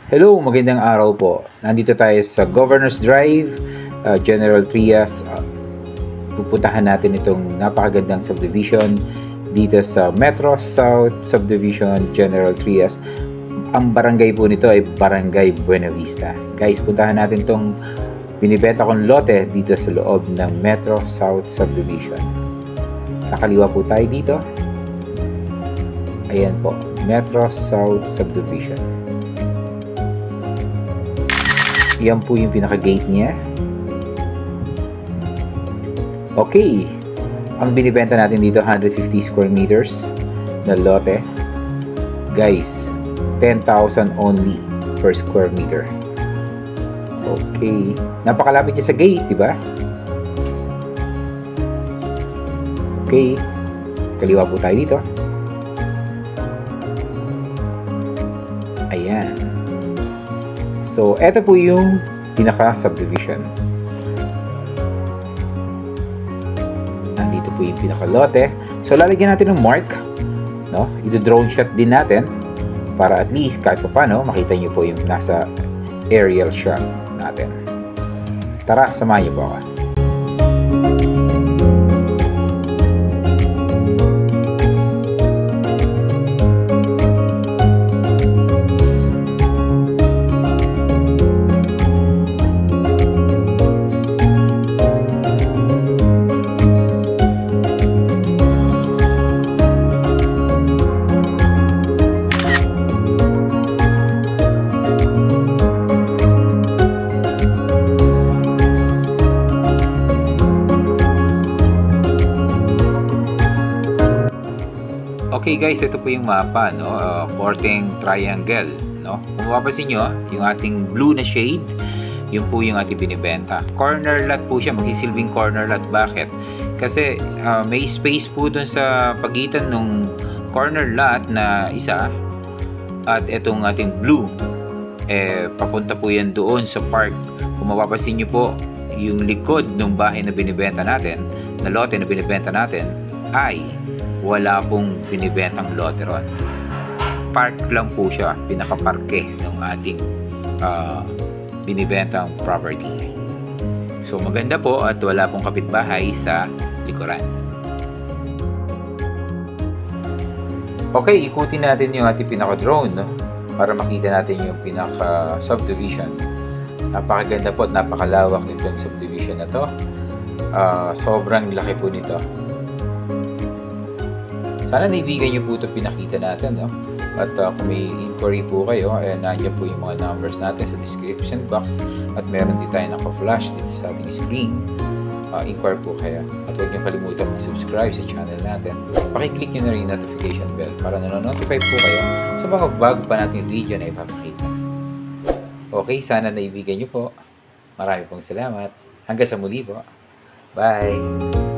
Hello, magandang araw po. Nandito tayo sa Governor's Drive, General Trias. Pupuntahan natin itong napakagandang subdivision dito sa Metro South Subdivision, General Trias. Ang barangay po nito ay Barangay Buena Vista. Guys, puntahan natin itong binibenta kong lote dito sa loob ng Metro South Subdivision. Kakaliwa po tayo dito. Ayan po, Metro South Subdivision. Yan po yung pinaka-gate niya. Okay. Ang binibenta natin dito, 150 square meters na lote. Guys, 10,000 only per square meter. Okay. Napakalapit niya sa gate, di ba? Okay. Kaliwa po tayo dito. Ayan. So, eto po yung pinaka-subdivision. Nandito po yung pinaka-lote. So, lalagyan natin ng mark. No? Ito-drone shot din natin para at least kahit pa paano, makita nyo po yung nasa aerial shot natin. Tara, samahan nyo po ako. Okay guys, ito po yung mapa, no? Korteng triangle, no? Kung mapapansin nyo, yung ating blue na shade, yun po yung ating binibenta. Corner lot po siya, magsisilbing corner lot. Bakit? Kasi may space po dun sa pagitan ng corner lot na isa at itong ating blue. Papunta po yan doon sa park. Kung mapapansin nyo po, yung likod ng bahay na binibenta natin, na lote na binibenta natin, ay wala pong binibentang lote ron. Park lang po siya, pinaka-parke ng ating binibentang property. So maganda po at wala pong kapitbahay sa likuran. Okay, ikutin natin yung ating pinaka-drone, no? Para makita natin yung pinaka-subdivision. Napakaganda po at napakalawak nitong subdivision na to. Sobrang laki po nito. Sana naibigan nyo po ito pinakita natin, no? At kung may inquiry po kayo, nandiyan po yung mga numbers natin sa description box at meron din tayo naka-flash dito sa ating screen. Inquire po kayo at huwag nyo kalimutan mag-subscribe sa channel natin. Pakiclick nyo na rin yung notification bell para nanonotify po kayo sa mga bago pa nating video na ipapakita. Okay, sana naibigan nyo po. Marami pong salamat. Hanggang sa muli po. Bye!